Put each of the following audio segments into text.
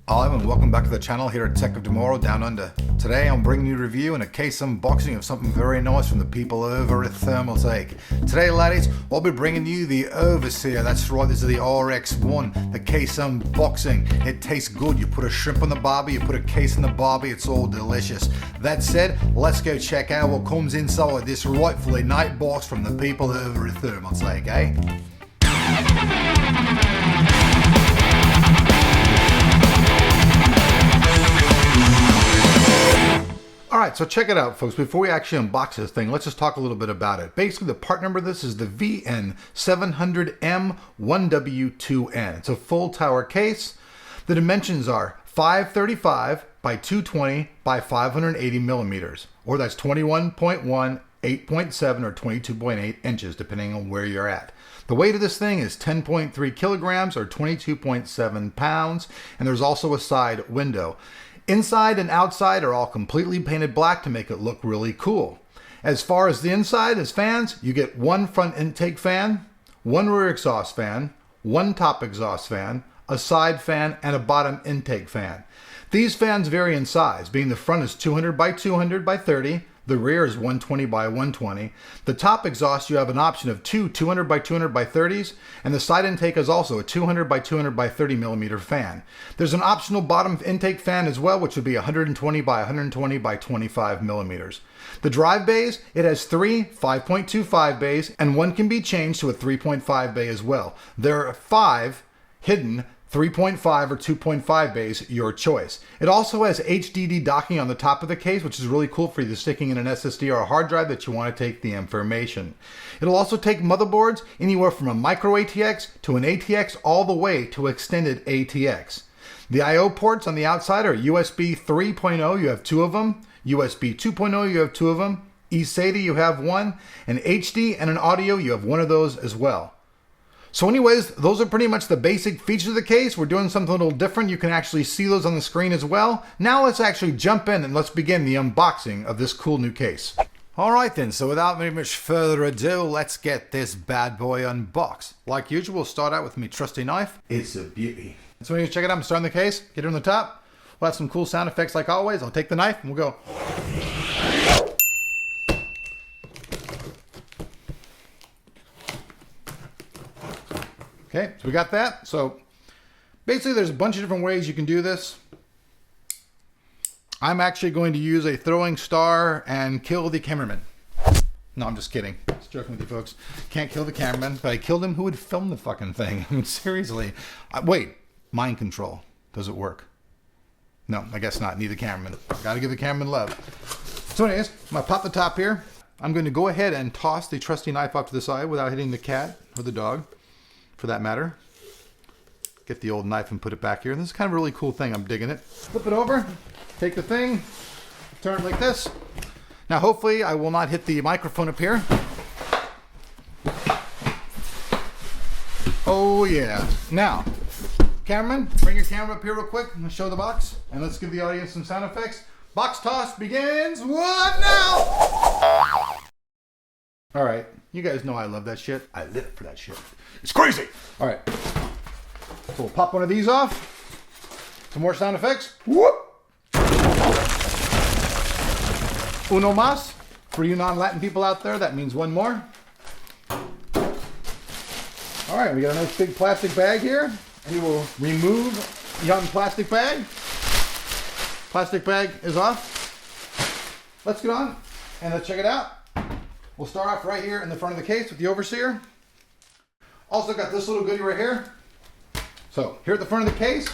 Hi and welcome back to the channel here at Tech of Tomorrow Down Under. Today I'm bringing you a review and a case unboxing of something very nice from the people over at Thermaltake. Today laddies, I'll be bringing you the Overseer. That's right, this is the RX1, the case unboxing. It tastes good. You put a shrimp on the barbie, you put a case in the barbie, it's all delicious. That said, let's go check out what comes inside this rightfully nice box from the people over at Thermaltake, eh? Alright, so check it out folks. Before we actually unbox this thing, let's just talk a little bit about it. Basically the part number of this is the VN700M 1W2N. It's a full tower case. The dimensions are 535 by 220 by 580 millimeters, or that's 21.1, 8.7, or 22.8 inches, depending on where you're at. The weight of this thing is 10.3 kilograms, or 22.7 pounds, and there's also a side window. Inside and outside are all completely painted black to make it look really cool. As far as the inside as fans, you get one front intake fan, one rear exhaust fan, one top exhaust fan, a side fan, and a bottom intake fan. These fans vary in size, being the front is 200 by 200 by 30, the rear is 120 by 120. The top exhaust, you have an option of two 200 by 200 by 30s, and the side intake is also a 200 by 200 by 30 millimeter fan. There's an optional bottom intake fan as well, which would be 120 by 120 by 25 millimeters. The drive bays, it has three 5.25 bays, and one can be changed to a 3.5 bay as well. There are five hidden 3.5 or 2.5 bays, your choice. It also has HDD docking on the top of the case, which is really cool for either sticking in an SSD or a hard drive that you want to take the information. It'll also take motherboards anywhere from a micro ATX to an ATX all the way to extended ATX. The I/O ports on the outside are USB 3.0, you have two of them. USB 2.0, you have two of them. eSATA, you have one. And HD and an audio, you have one of those as well. So anyways, those are pretty much the basic features of the case. We're doing something a little different. You can actually see those on the screen as well. Now let's actually jump in and let's begin the unboxing of this cool new case. Alright then, so without very much further ado, let's get this bad boy unboxed. Like usual, we'll start out with my trusty knife. It's a beauty. So when you check it out, I'm starting the case, get it on the top. We'll have some cool sound effects like always. I'll take the knife and we'll go. Okay, so we got that. So basically there's a bunch of different ways you can do this. I'm actually going to use a throwing star and kill the cameraman. No, I'm just kidding. Just joking with you folks. Can't kill the cameraman, but I killed him who would film the fucking thing. I mean, seriously. Wait, mind control. Does it work? No, I guess not. Need the cameraman. Gotta give the cameraman love. So anyways, I'm gonna pop the top here. I'm going to go ahead and toss the trusty knife off to the side without hitting the cat or the dog, for that matter. Get the old knife and put it back here. This is kind of a really cool thing. I'm digging it. Flip it over, take the thing, turn it like this. Now hopefully I will not hit the microphone up here. Oh yeah. Now, cameraman, bring your camera up here real quick. I'm going to show the box and let's give the audience some sound effects. Box toss begins. What now? All right. You guys know I love that shit. I live for that shit. It's crazy. All right. So we'll pop one of these off. Some more sound effects. Whoop. Uno más. For you non-Latin people out there, that means one more. All right. We got a nice big plastic bag here. And we will remove the plastic bag. Plastic bag is off. Let's get on and let's check it out. We'll start off right here in the front of the case with the Overseer. Also got this little goodie right here. So here at the front of the case,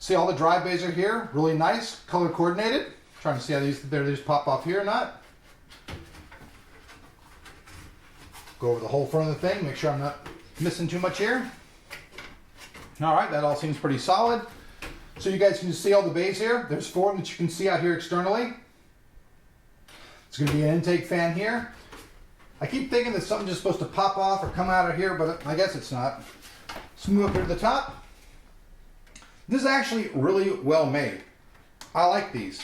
see all the drive bays are here. Really nice, color coordinated. Trying to see how they just pop off here or not. Go over the whole front of the thing, make sure I'm not missing too much here. All right, that all seems pretty solid. So you guys can see all the bays here. There's four that you can see out here externally. It's going to be an intake fan here. I keep thinking that something's just supposed to pop off or come out of here, but I guess it's not. Let's move up here to the top. This is actually really well made. I like these.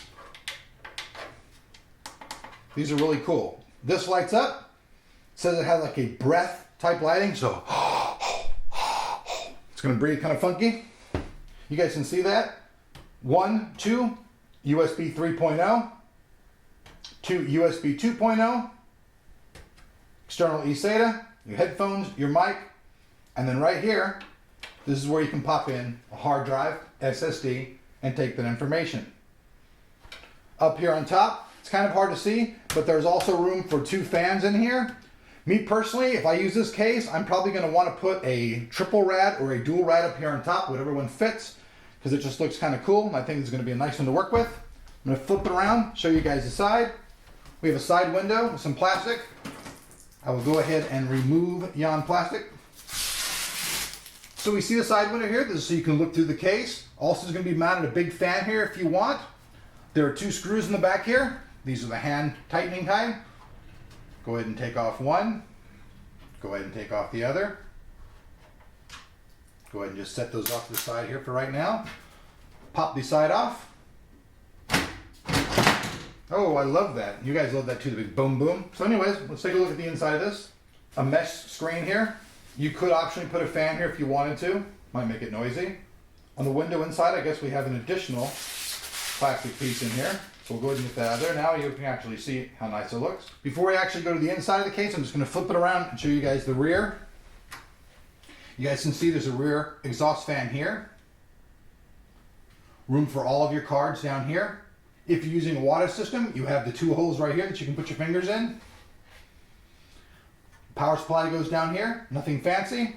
These are really cool. This lights up. It says it has like a breath type lighting, so it's going to breathe kind of funky. You guys can see that. 1, 2, USB 3.0, 2, USB 2.0, external eSATA, your headphones, your mic, and then right here, this is where you can pop in a hard drive, SSD, and take that information. Up here on top, it's kind of hard to see, but there's also room for 2 fans in here. Me personally, if I use this case, I'm probably going to want to put a triple rad or a dual rad up here on top, whatever one fits, because it just looks kind of cool, and I think it's going to be a nice one to work with. I'm going to flip it around, show you guys the side. We have a side window with some plastic. I will go ahead and remove yon plastic. So we see the side window here. This is so you can look through the case. Also, is going to be mounted a big fan here if you want. There are 2 screws in the back here. These are the hand tightening kind. Go ahead and take off one. Go ahead and take off the other. Go ahead and just set those off to the side here for right now. Pop the side off. Oh, I love that. You guys love that too, the big boom boom. So anyways, let's take a look at the inside of this. A mesh screen here. You could optionally put a fan here if you wanted to. Might make it noisy. On the window inside, I guess we have an additional plastic piece in here. So we'll go ahead and get that out of there. Now you can actually see how nice it looks. Before we actually go to the inside of the case, I'm just going to flip it around and show you guys the rear. You guys can see there's a rear exhaust fan here. Room for all of your cards down here. If you're using a water system, you have the 2 holes right here that you can put your fingers in. Power supply goes down here, nothing fancy.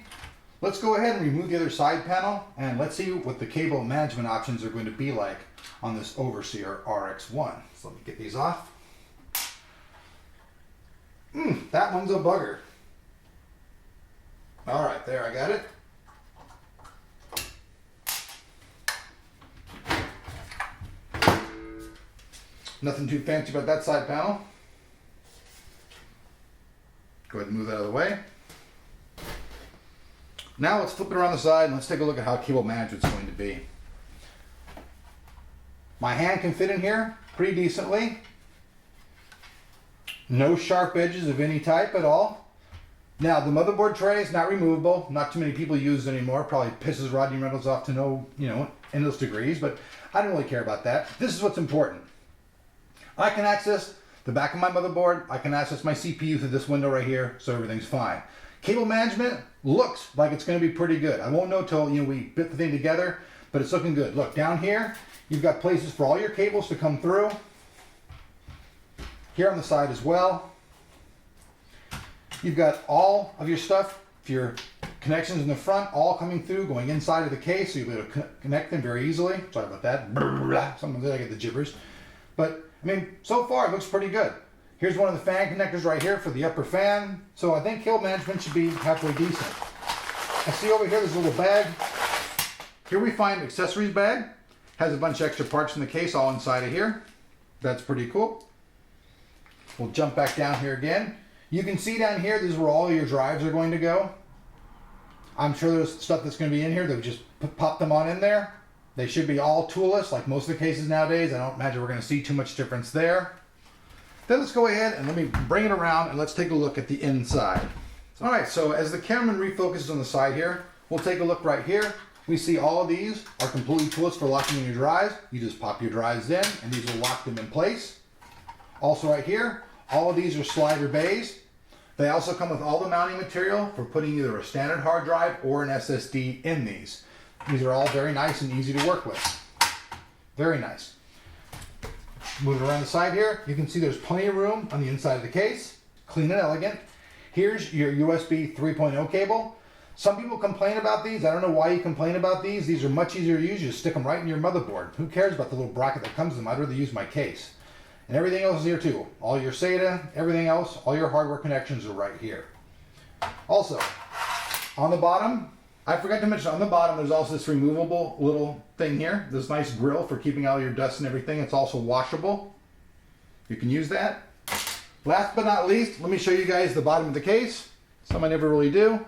Let's go ahead and remove the other side panel and let's see what the cable management options are going to be like on this Overseer RX1. So let me get these off. That one's a bugger. All right, there, I got it. Nothing too fancy about that side panel. Go ahead and move that out of the way. Now let's flip it around the side and let's take a look at how cable management's going to be. My hand can fit in here pretty decently. No sharp edges of any type at all. Now the motherboard tray is not removable. Not too many people use it anymore. Probably pisses Rodney Reynolds off to no, endless degrees, but I don't really care about that. This is what's important. I can access the back of my motherboard. I can access my CPU through this window right here, so everything's fine. Cable management looks like it's going to be pretty good. I won't know till we bit the thing together, but it's looking good. Look, down here, you've got places for all your cables to come through. Here on the side as well. You've got all of your stuff, your connections in the front, all coming through, going inside of the case, so you'll be able to connect them very easily. Sorry about that. Sometimes I get the gibbers. But, so far it looks pretty good. Here's one of the fan connectors right here for the upper fan. So I think cable management should be halfway decent. I see over here there's a little bag. Here we find accessories bag. Has a bunch of extra parts in the case all inside of here. That's pretty cool. We'll jump back down here again. You can see down here, this is where all your drives are going to go. I'm sure there's stuff that's going to be in here that we just pop them on in there. They should be all toolless, like most of the cases nowadays. I don't imagine we're going to see too much difference there. Then let's go ahead and let me bring it around and let's take a look at the inside. All right, so as the cameraman refocuses on the side here, we'll take a look right here. We see all of these are completely toolless for locking in your drives. You just pop your drives in and these will lock them in place. Also right here, all of these are slider bays. They also come with all the mounting material for putting either a standard hard drive or an SSD in these. These are all very nice and easy to work with. Very nice. Moving around the side here, you can see there's plenty of room on the inside of the case. Clean and elegant. Here's your USB 3.0 cable. Some people complain about these. I don't know why you complain about these. These are much easier to use. You just stick them right in your motherboard. Who cares about the little bracket that comes with them? I'd rather use my case. And everything else is here too. All your SATA, everything else, all your hardware connections are right here. Also, on the bottom, I forgot to mention on the bottom there's also this removable little thing here. This nice grill for keeping all your dust and everything. It's also washable. You can use that. Last but not least, let me show you guys the bottom of the case. Some I never really do.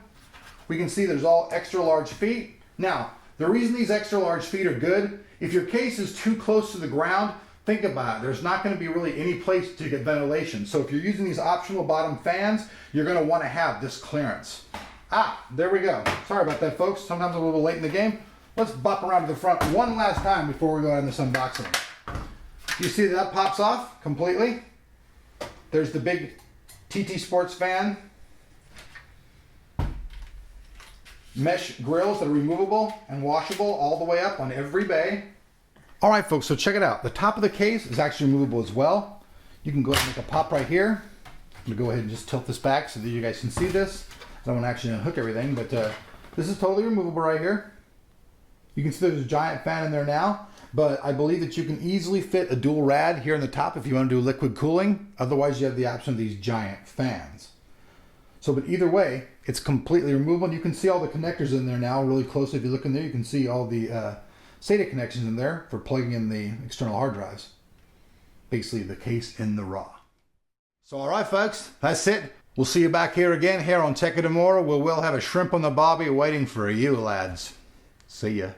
We can see there's all extra large feet. Now, the reason these extra large feet are good, if your case is too close to the ground, think about it. There's not going to be really any place to get ventilation. So if you're using these optional bottom fans, you're going to want to have this clearance. There we go. Sorry about that, folks. Sometimes I'm a little late in the game. let's bop around to the front one last time before we go on this unboxing. You see that pops off completely? There's the big TT Sports fan. Mesh grills that are removable and washable all the way up on every bay. All right, folks, so check it out. The top of the case is actually removable as well. You can go ahead and make a pop right here. I'm gonna go ahead and just tilt this back so that you guys can see this. I don't want to actually unhook everything, but this is totally removable right here. You can see there's a giant fan in there now, but I believe that you can easily fit a dual rad here in the top if you want to do liquid cooling. Otherwise, you have the option of these giant fans. So, but either way, it's completely removable. And you can see all the connectors in there now really closely. If you look in there, you can see all the SATA connections in there for plugging in the external hard drives. Basically, the case in the raw. So, all right, folks, that's it. We'll see you back here again here on Tech It Tomorrow, where we'll have a shrimp on the bobby waiting for you lads. See ya.